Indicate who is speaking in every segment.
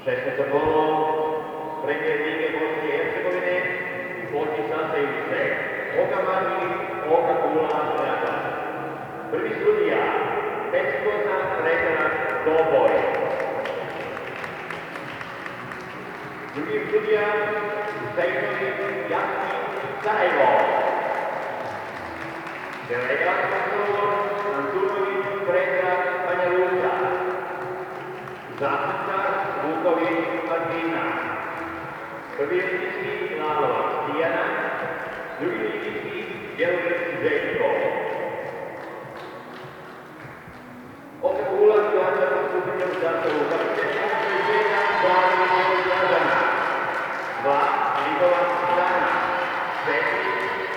Speaker 1: 16. kolo Premier Lige Bosne i Hercegovine, potpisavaju se Oka Marković, Oka Kula, Dragan. Prvi sudija, Pečkoza, Predrag Doboj. Drugi sudija, Sejnović, Jasmin Sarajevo. Delegat kontrolor, Antunović, Predrag Banja Luka. Zapisar, Vuković, Martina. Prvi ličnički Lalovac, Tijana. Drugi ličnički Bjelović, Željko. Oka Kula, Kula, postupanje u zastavu kapitena, Željka, Zalivog Dražana. 2. Ligovac, Dana. 4.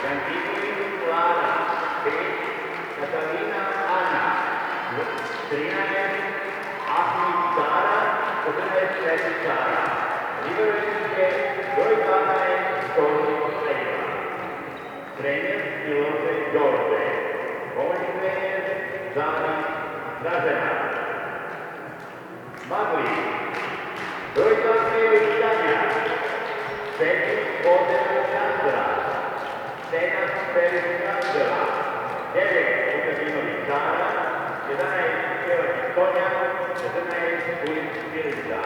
Speaker 1: Gantinović, Klara. 5. Katarina, Ana. 13. Ahmid Sara, 14. Sara. Liberovićke, broj 12, Tomić Sejva. Trener Miloše Đorđe. Pomoćni trener Zalivog Dražana. Magli, broj 2 Tanja. 4. Boden Aleksandra. 7. Perić Anđela. 9. Vukadinović Sara. 11. Pjevačić Tonja. 14. Ulić Milica.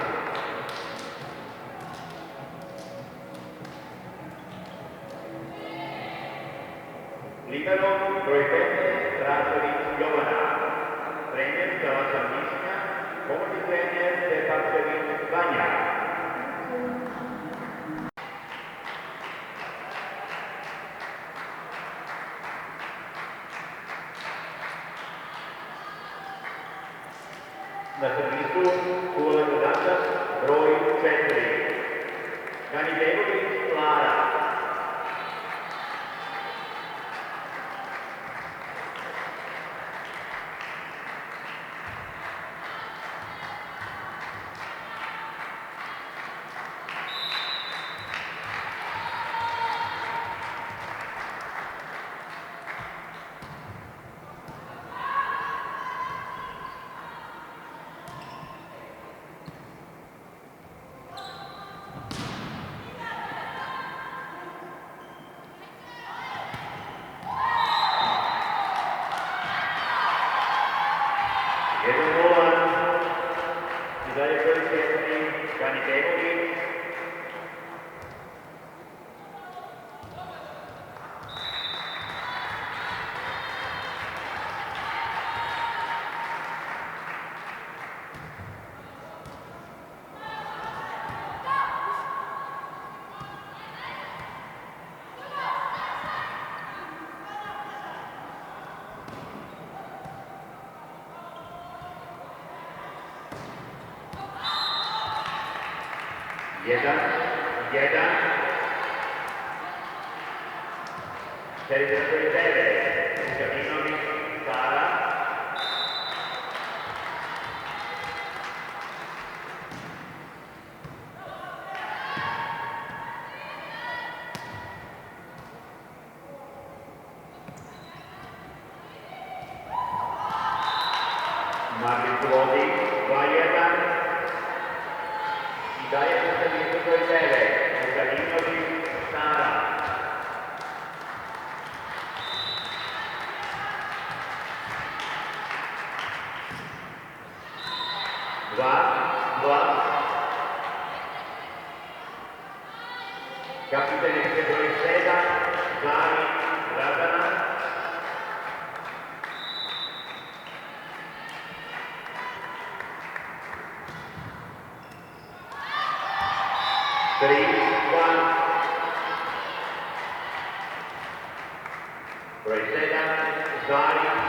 Speaker 1: Libero, broj 15, Račević Jovana. Trener Zalasan Mišnja, pomoćni trener Stepakčević Vanja. Na servisu Kula Gdačak, broj 4. Ganidevović Klara. Jedan. Teritorij 9. Kaminović Sara. Marvin vodi 2-1. I daje na servisu broj 9. Kaminović Sara. Kapitenica broj 7, Zalivog Dražana. Broj 7, Zalivog.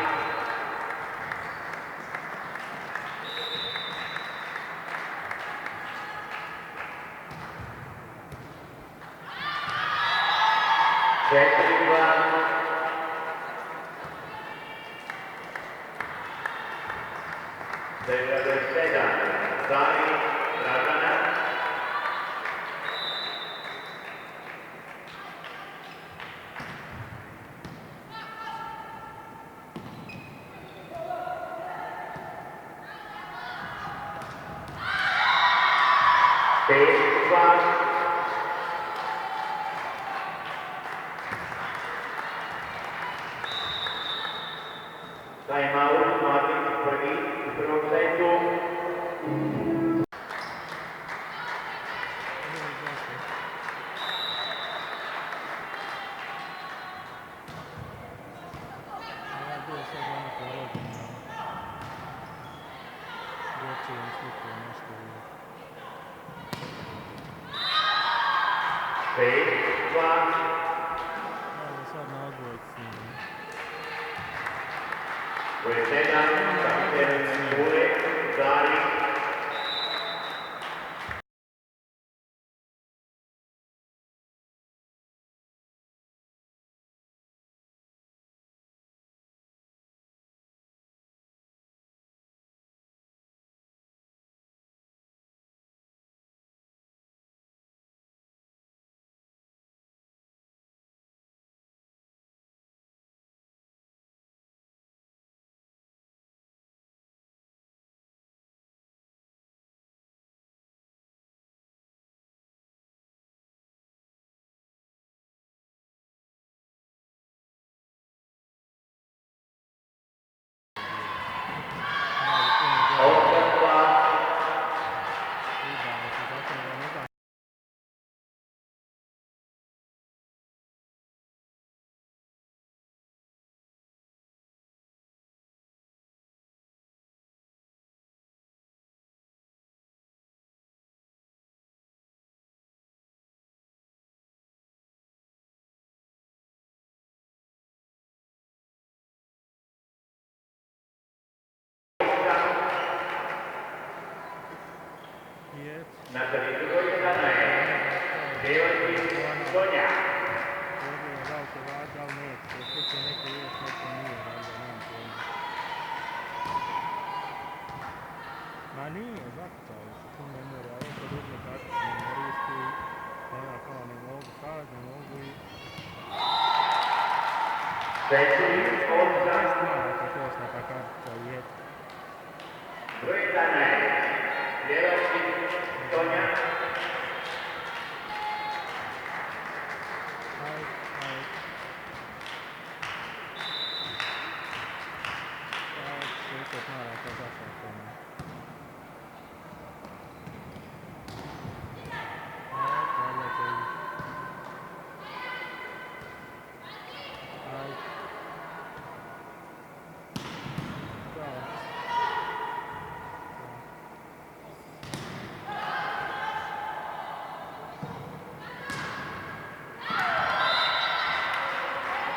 Speaker 1: 5-2. Timeout Martin prvý v prvom setu.
Speaker 2: Sad na odbojci s njim.
Speaker 1: Broj 7, kapiten Šule, Dari. Na první dvojka je Georgi Sonja.
Speaker 2: Ma nije, zakucao se, tu ne mora, ovo kod uzme karticu memorijsku, nema kao ne mogu sad, ne mogu i...
Speaker 1: Treći odbrana.
Speaker 2: Snimaka tosna ta kartica je.
Speaker 1: Broj 11, Georgi Sonja.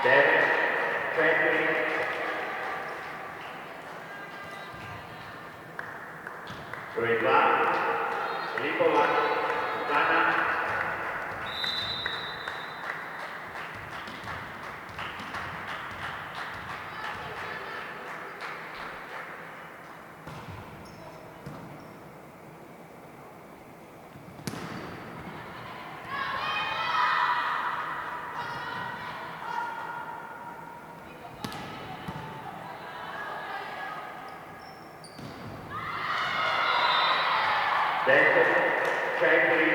Speaker 1: Devet, 4. Broj 2, Lipova, Stana. Deset, 4.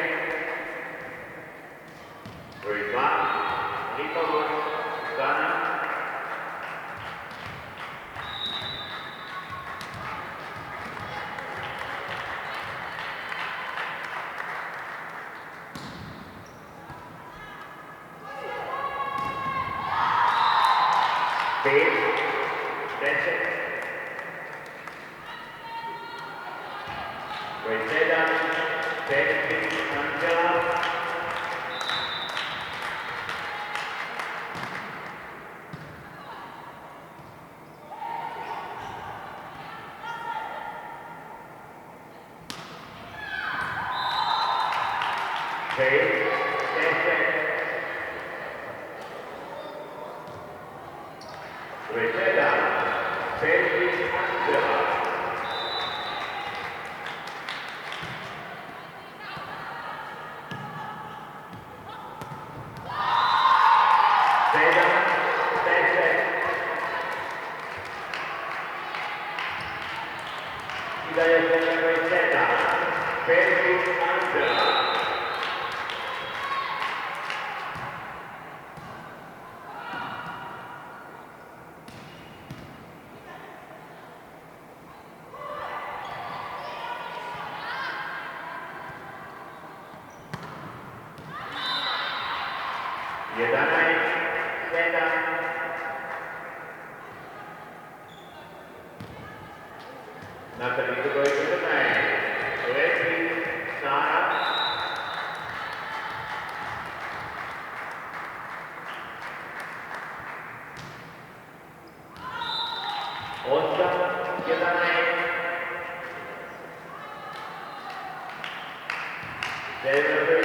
Speaker 1: Broj 2, Lipova, Stana. Pet, 10. Broj 7, Petri Anđela. Šest, 10. Broj 7, Petri Anđela. I dalje broj 7. Pedro Angela. Jedanai Sedan. Na terito ko ito Jedanai. Leslie Sarah. Oscar Jedanai. Desde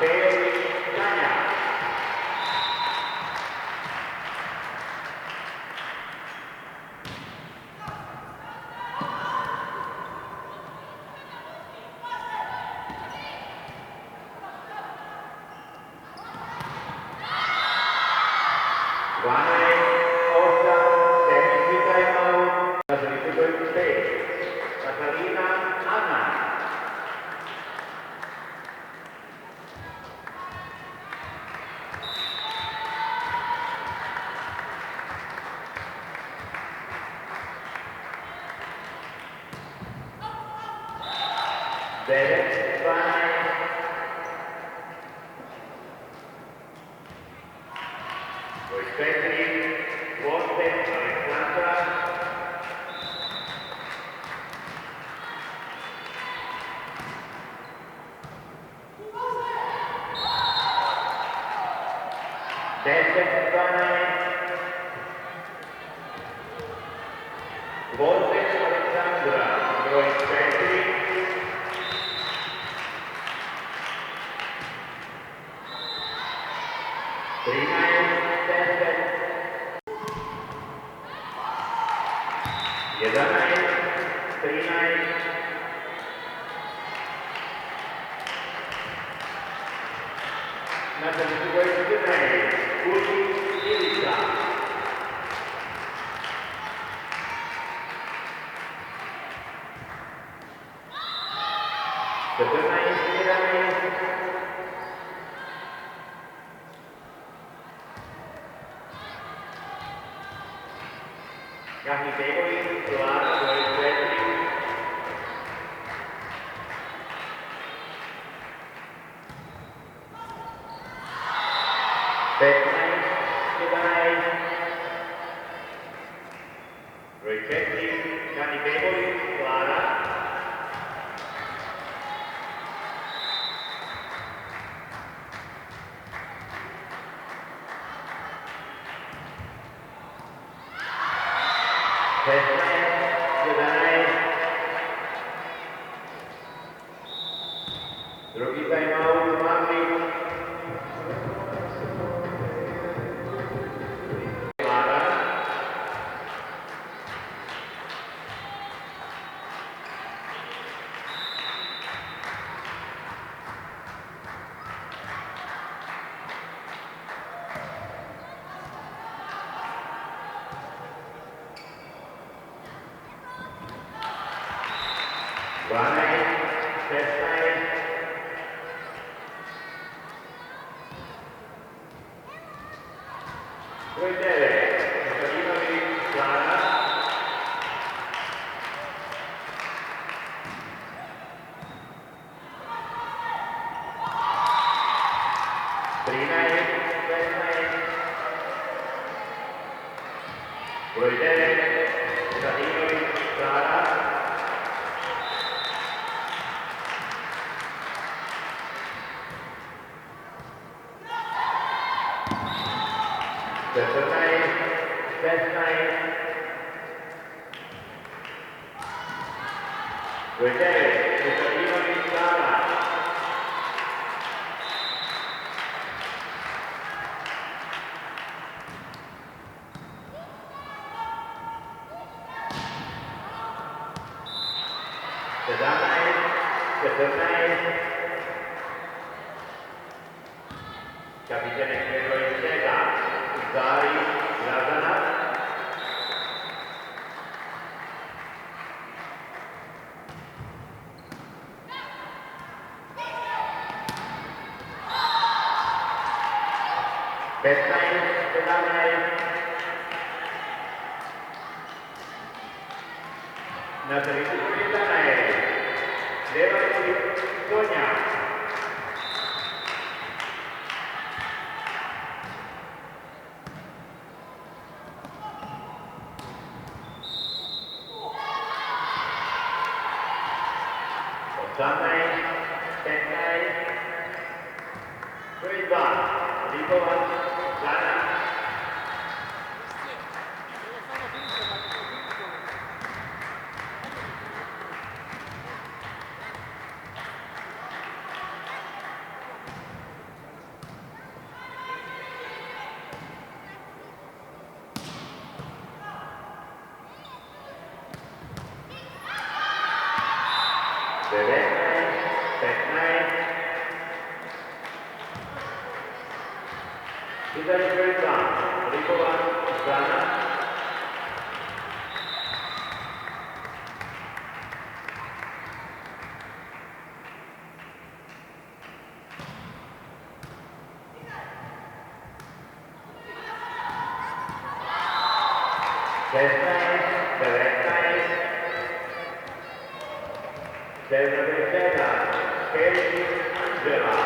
Speaker 1: Pedro Tanya. Wanai Oscar Teknik Taimau. Terito ko ito Catalina Ana. Derek Vanai. Respecting Walter Alexandra. Derek Vanai. Walter Alexandra. Respecting Trinai Desert. Jedanai Trinai. Na terito ko ito Jedanai. Uli Ilisa. Jedanai Jedanai. Gahitevoli Clara Goizuetri. Betnai Jedanai. Rejecting Gahitevoli Clara. Betnai Jedanai. Drugi timeout Maverick. Clara. Vanai Desai. Guidere Catalina Clara. Trinai Desai. Guidere Catalina Clara. Desai. Guidere Catalina Clara. Jedanai. Capitano Pedro Inceda. Zari Lazana. Pestaň, sedanaj. Na tribunu sedanaj. Levajci Sonja. Osamnaj, 15, broj 2, Lipovac, Zana. Devetnaj, 15. Izađe broj 2, Lipovac, Zana. Šestnaest, 19. Sedma beseda, Kelly Anđela.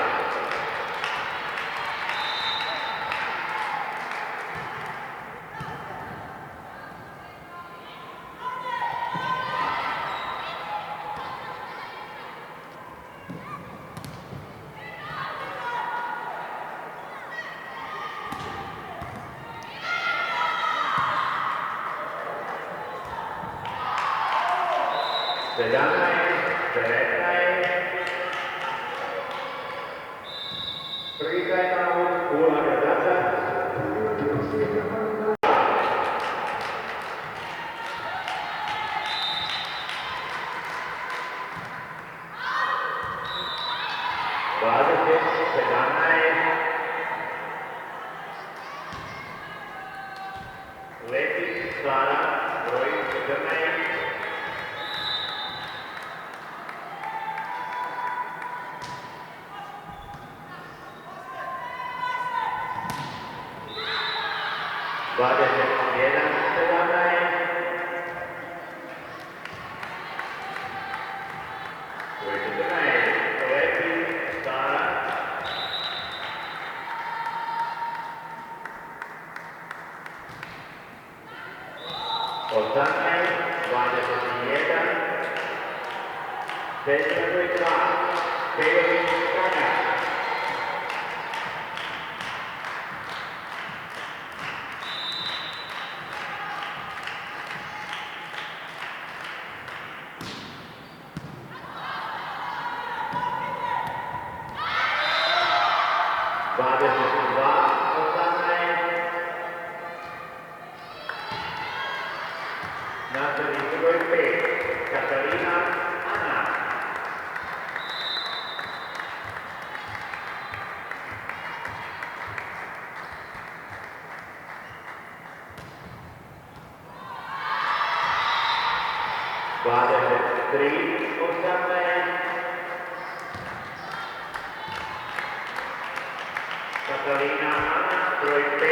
Speaker 1: Sedamnaest, 19. Prvi timeout, Kula Gradačac. Dvadeset, 17. Lepić Sara, broj 14. Dvadeset, 1, 17. Broj 14, Lepić Sara. Osamnaest, 21. Sedma broj 2, Pejović Tanja. Dvadeset 2, 18. Nastavnik broj 5, Katarina Ana. Dvadeset 3, 18. Katarina Ana, broj 5.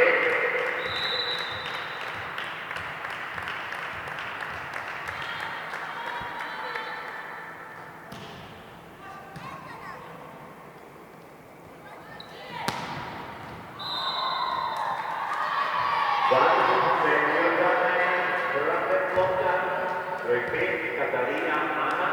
Speaker 1: Broj 5, Katarina Ana.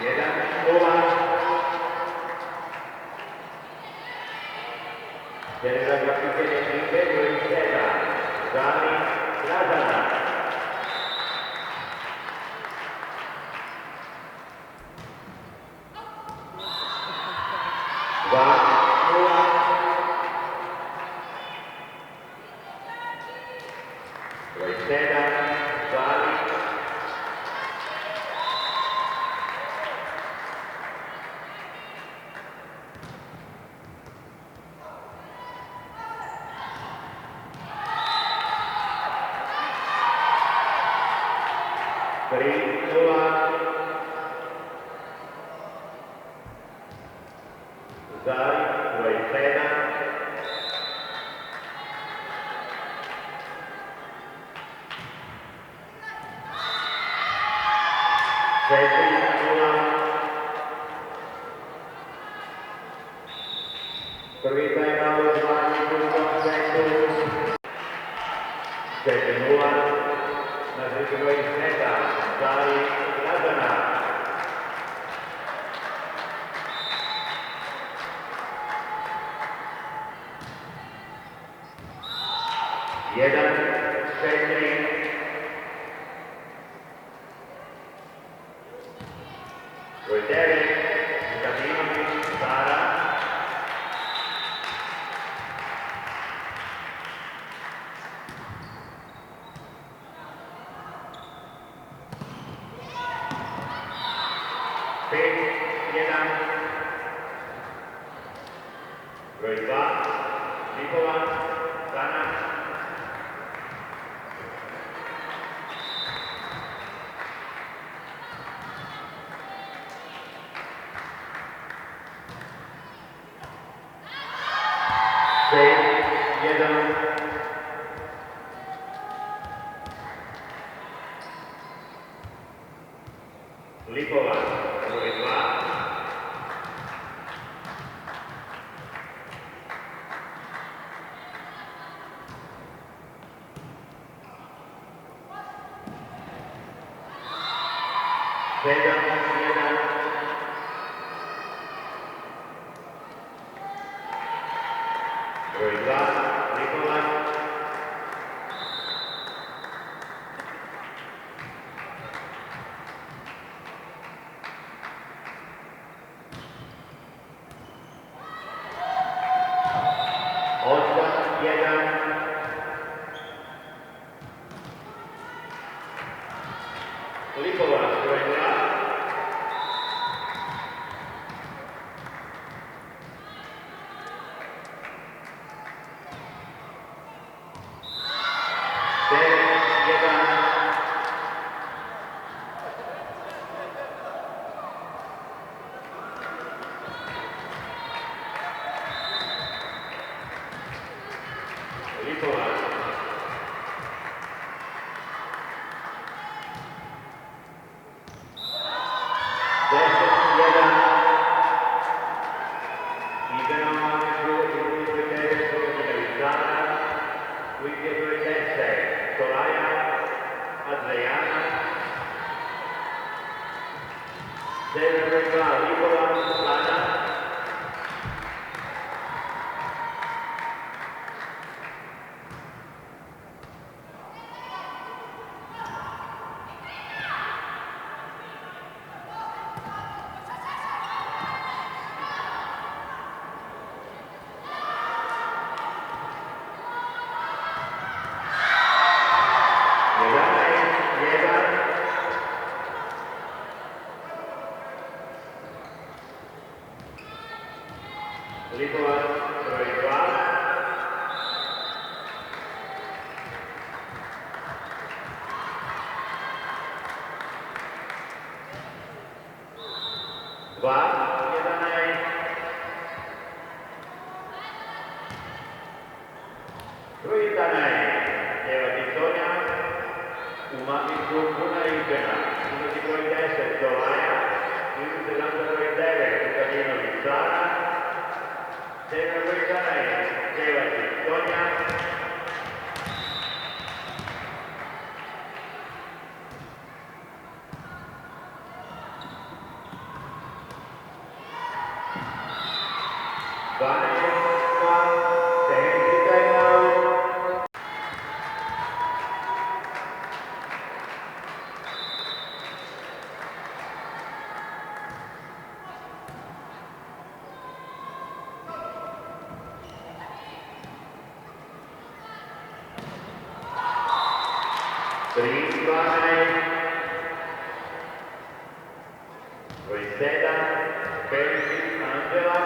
Speaker 1: Jeden, 0. broj 7, Zalić, Tri, nula, Zalić, broj 7, četiri, nula, prvi timeout, Zlatni u drugom setu, 4-0, na treći broj seta, Zalić, Gazana. Jedan, 4, broj 9, Vukadinović, Sara, pet, 1, broj 2, Nikola, Sana, šest, 1, Lipova, broj 2, sedam, 1, broj 2, Nikola, osam, 1, Likova, broj 2, devet, 1, Likova, 10, 1, igramo među broj 9, Sara, Uvijek je broj 10, Solaja, Adriana, 9 broj 2, Likova, Sana, Likova, broj 2, dva, 11, broj 11, Eva Titonia, Umamicu Punaričena, unosi broj 10, Dolaja, unosi broj 9, Vukadinović, Sara, 7 broj 11, Eva Titonia, 12, 2, 10 timeout. Roiseda, Percy, Angela.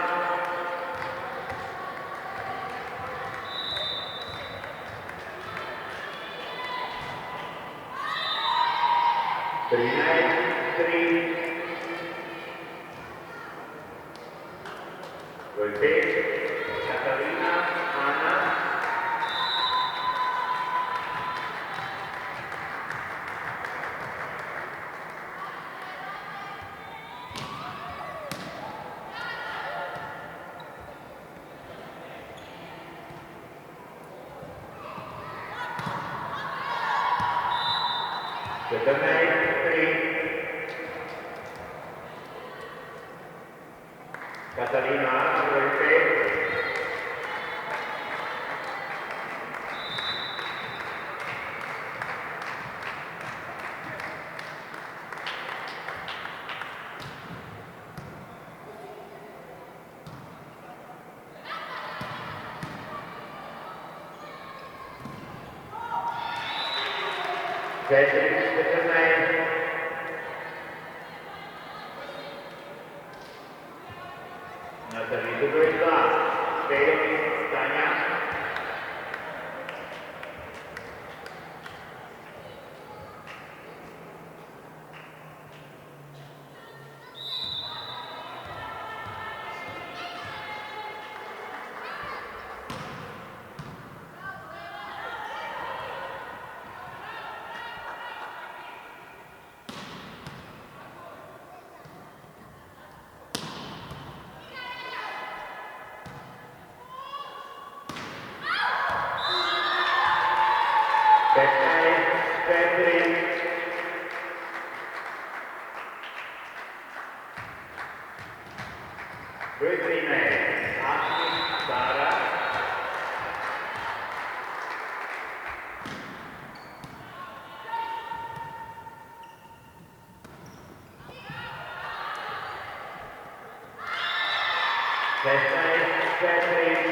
Speaker 1: Three. Roiseda, Catalina, Anna. Three. Catalina, Roiseda. Cedric, Natalie Dubreza, Bailey, Tanya. Cedric. Brooklyn, Ashley, Sarah. Cedric.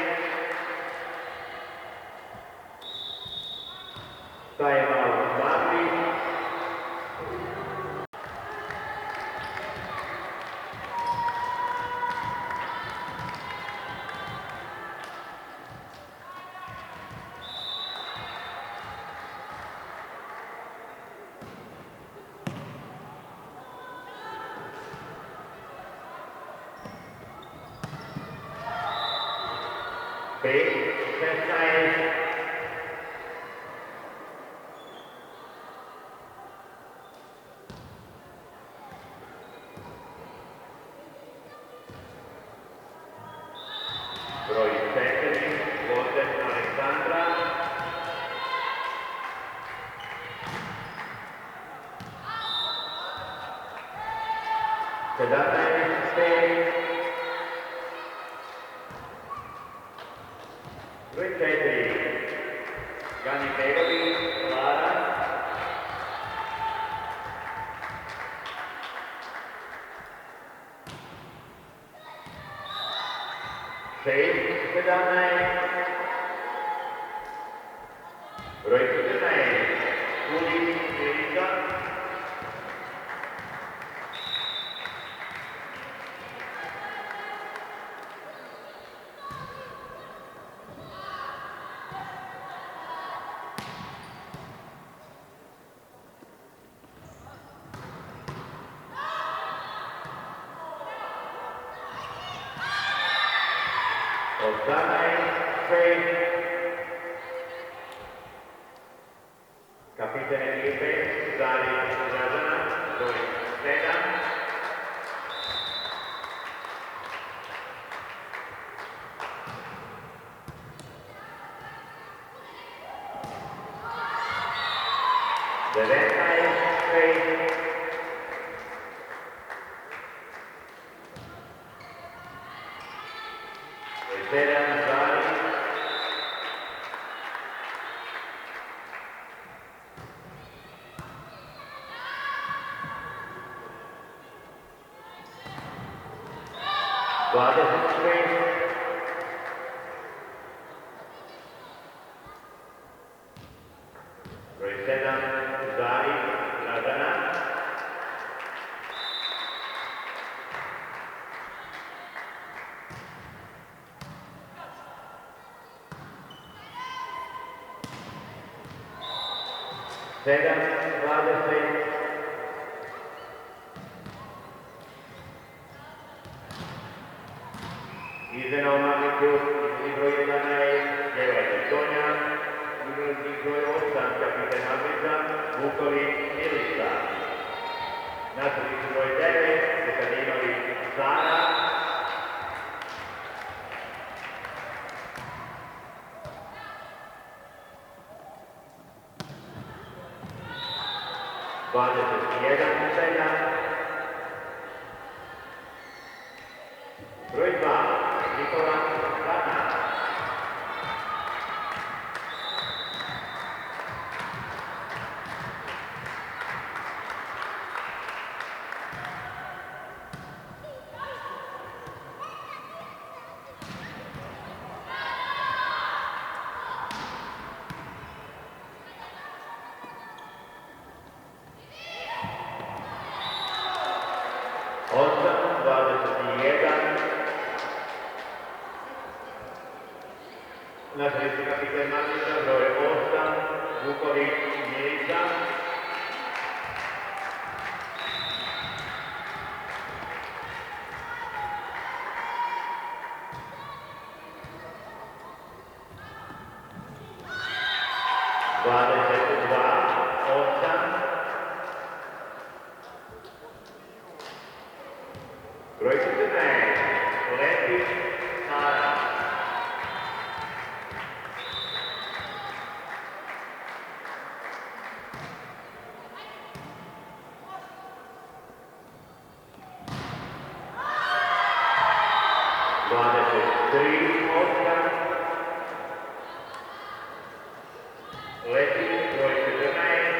Speaker 1: Time out, Bobby. Big, Roy Stephanie, Golden Alexandra. Sedana Spain. Roy Stephanie, Gani Beverly, Clara. Shane Sedana. Roy Sedana. Uli Erika. Osanai, Faith, Capitane Lipe, Zari, Razana, Roy, Sedan. Deventai, Faith, Sedan, Zari. Goddess of Spain. Roy Sedan, 7:20. Iznenova Mamiću, izbori broj 11, Djevajčić Sonja, izbori broj 8, kapitan Albica, Vuković Milica. Nastavnik broj 9, Vukadinović Sara. Broj 2, Nikola Rana. Na sreći kapitan Mamića, broj 8, Vuković Milica. Broj 14, Lepić Sara. Lepić broj 14.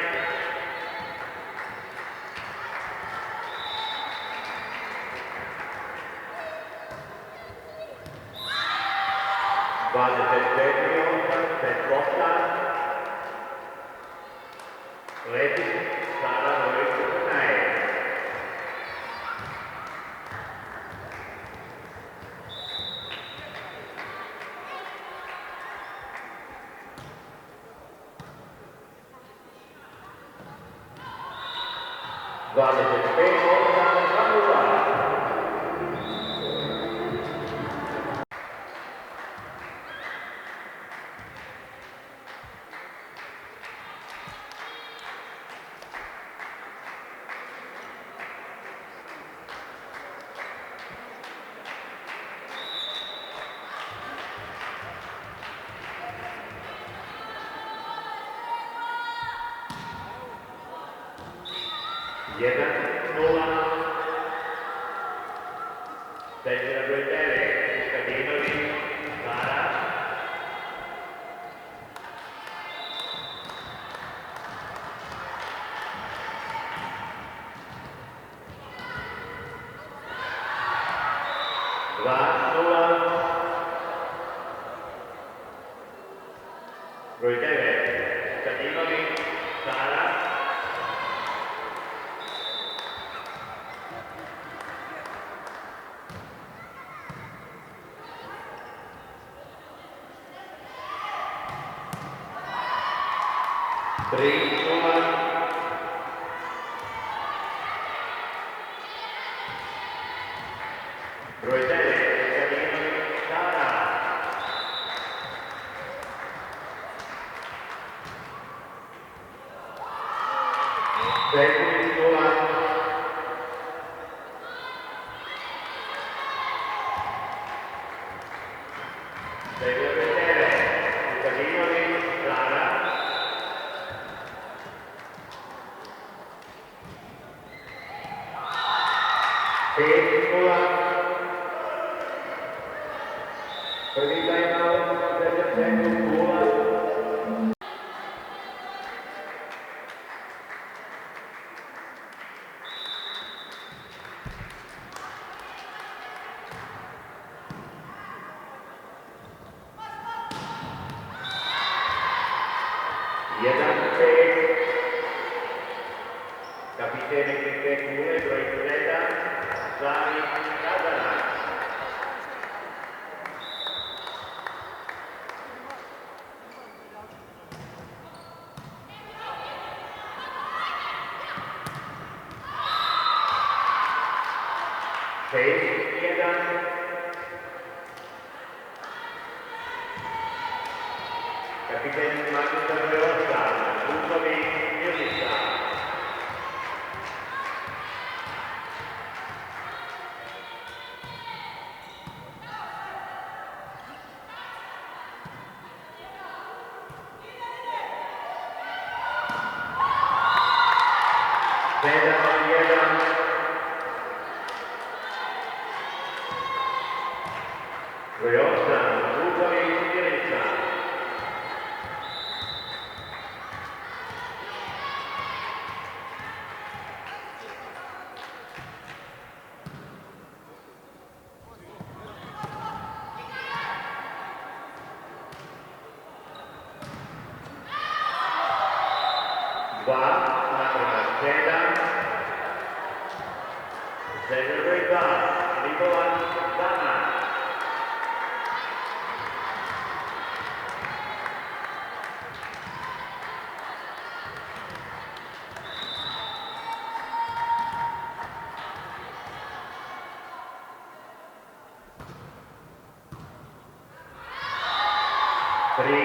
Speaker 1: Lepić Sara broj 14. Jedan, nula. Srećena broj 9, Vukadinović Sara. Dva, nula. Broj 9, Vukadinović Sara. Tri, nula. Broj 9, Vukadinović Sara. Četiri, nula. Broj 9, Vukadinović Sara. Pet, nula. Prvi timeout, 10 sekund, nula. Jedan, pet. Kapitan ekipe Kule, broj 7, Sami Kazanac. 6-1. Kapiten Markus Andreosa, Lukovic Milica. Rojosa, Lukovic Milica. Dva, natrvá 7. Zdeňový 2, Nikolas 12. Tri,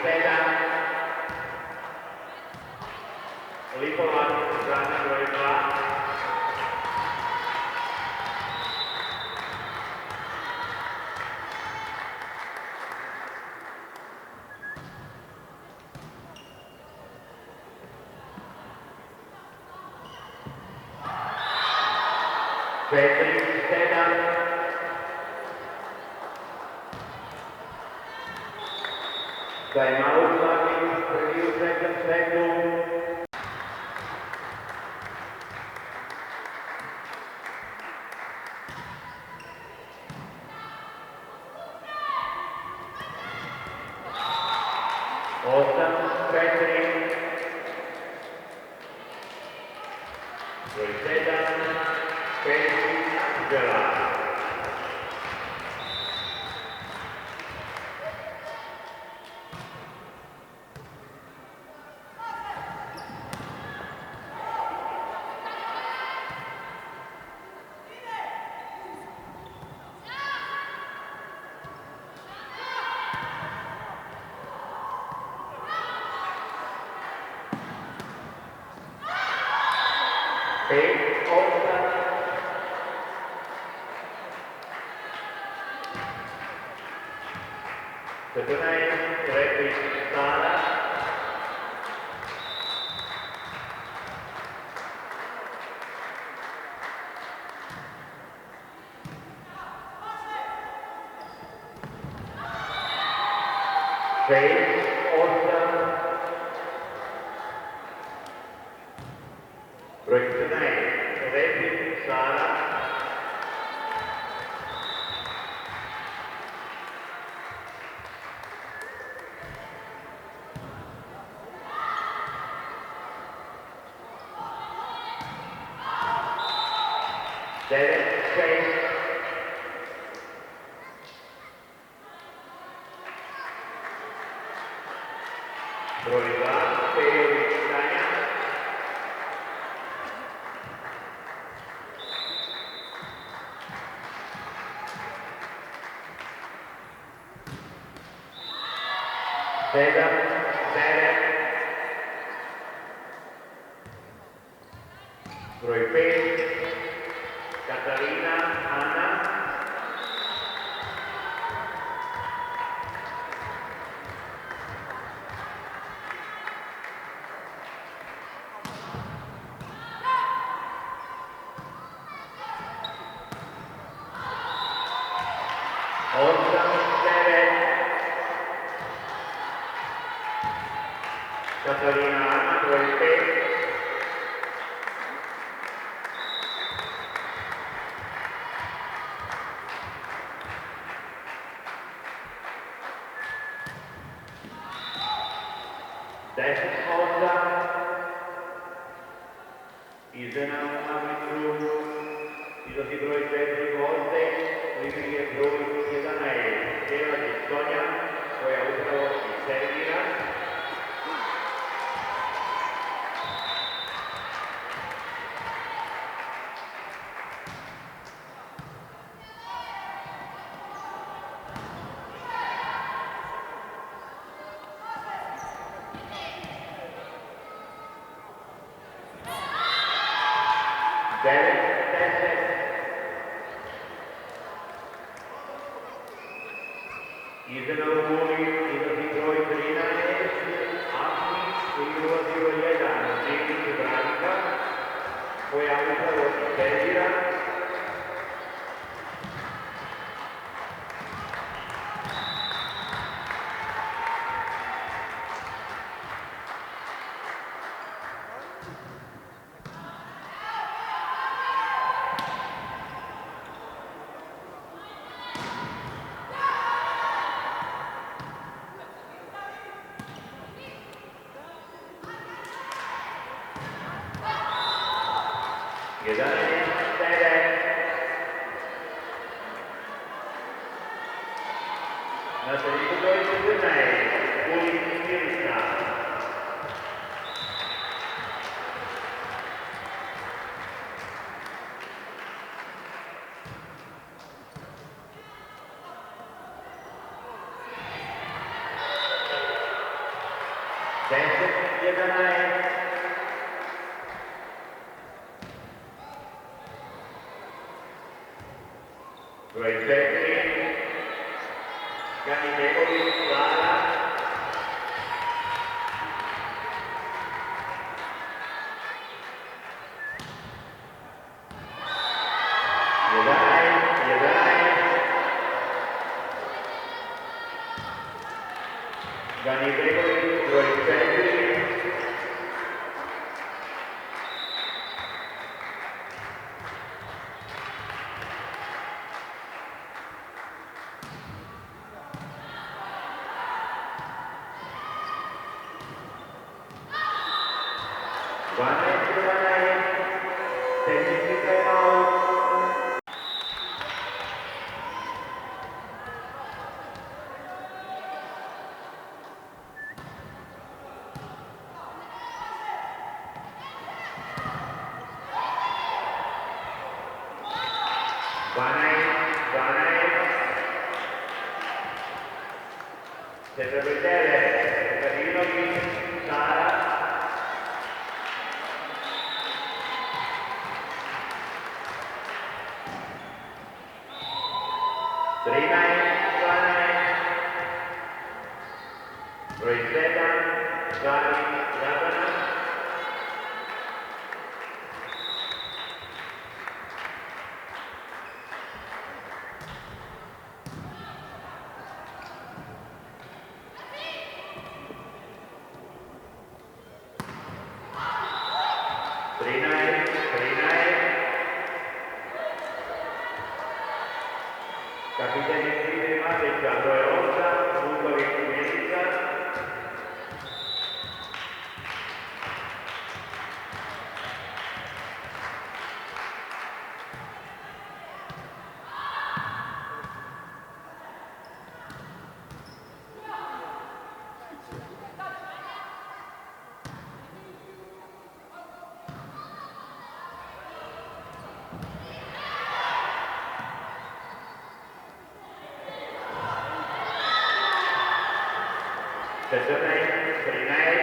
Speaker 1: 7. Lipovan, strana broj 2. Četiri, 7. Timeout Martin, prvi u trećem setu. Osam, 4. Broj 7, 5, Angela. Eight, 8. Sebenarnya Repi Sara. Seis, 8. Proiektenai Repi Sara. Derek, 6. Broj 2, Pejović Tanja. Sedam, 9. Broj 5, Katarina Ana. Osam, 9. Katarina Ana, broj 5. Deset, 8. Izena u arbitru. Izlazi broj 4 goste. Lider je broj 11. Đelađić Sonja, koja upravo i servira. Derek Tesset, Ethan Auguri iz Detroit Riners, Asmik igrati u 1, Jimmy Branka, koja upravo suspendira. Na teritoriju turnaje Kulin Milica. Deset 11. Broj 4. Ganimeković Lara. Ganimeković broj 4. Se per vedere Kadinovic, Sara. Trinaj, Svanaj. Broj 7, Gari, Radana. Kapiten Prima Matica, broj 8, Vuković Milica. Trinaj,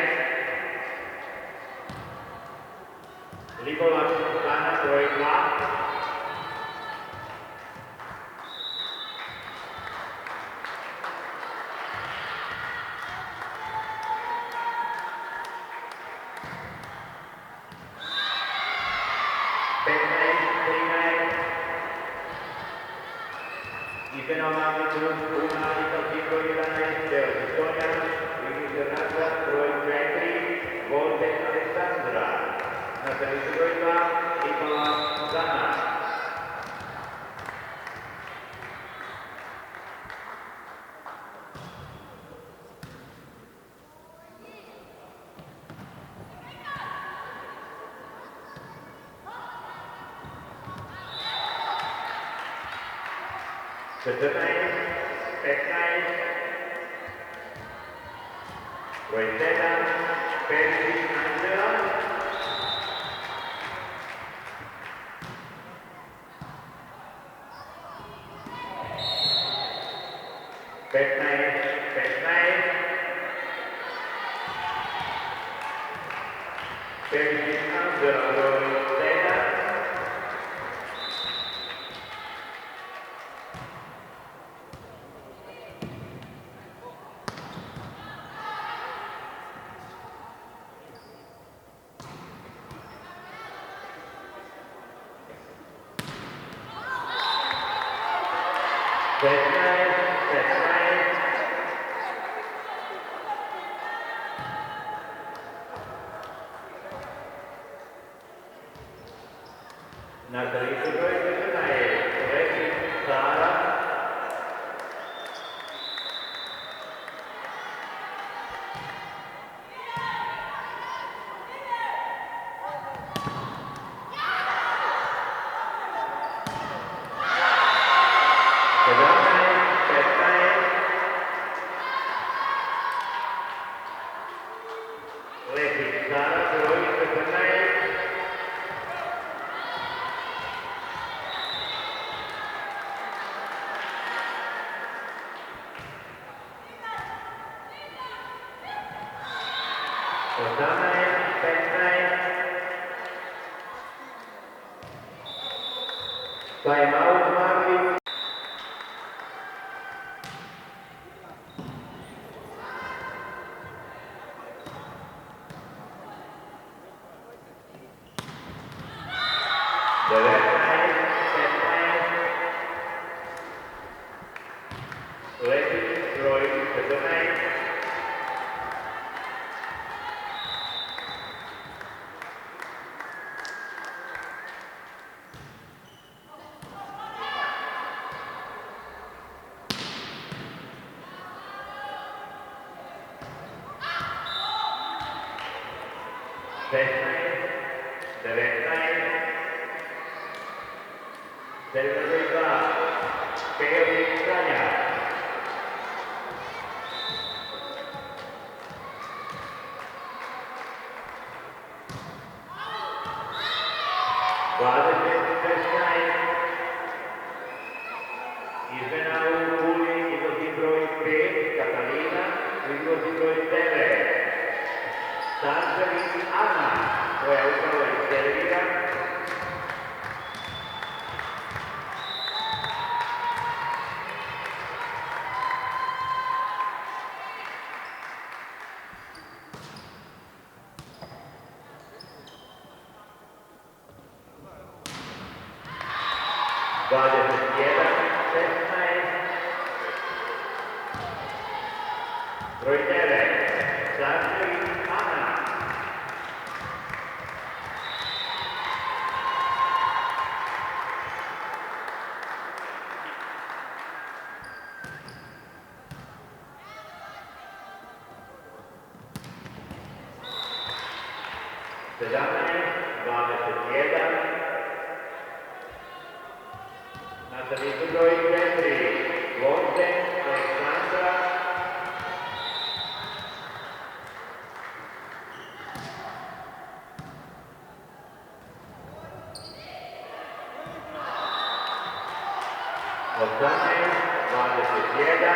Speaker 1: Libola Susana, broj 2. Izenova Una Italtico Ilanese della Estonia, Giornata broj 4, Volte Alessandra. Na teritoriju broj 2, Nikola Zana. Setenai, 15, broj 7, Perisic Angela. Perisic Angela, broj 7. Na 32. turnaji Levi Sara, Levi Sara, broj 14. Time out, Marvin. The left side, set time. Levi, Roy, the night. Set time, the left side. Server Riva, Felix Raya. Izmena u Kuli izlazi broj 5, Katalina, izlazi broj 9. Sančević Ana, koja upravo servira. Broj 9, Sančević Ana. Sedamnaest, 21. Na servisu broj 4, Gvozden Aleksandra. Osamnaest, 21.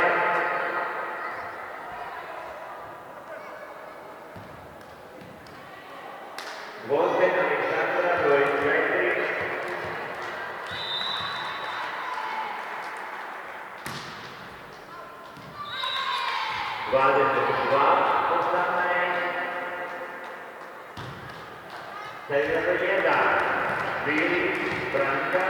Speaker 1: Gvozden Aleksandra, broj 4. Dvadeset dva, 18. Server 1, Vili, Branka.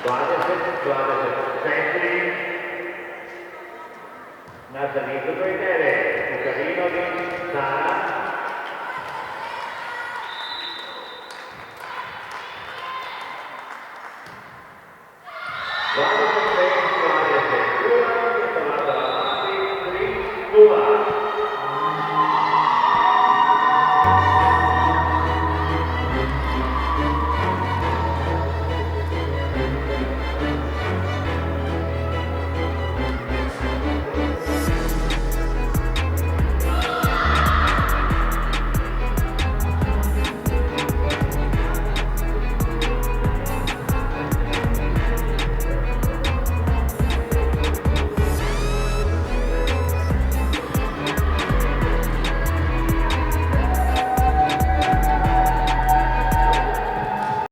Speaker 1: 20 centri, na zemlji broj 9, u kabinovi Sara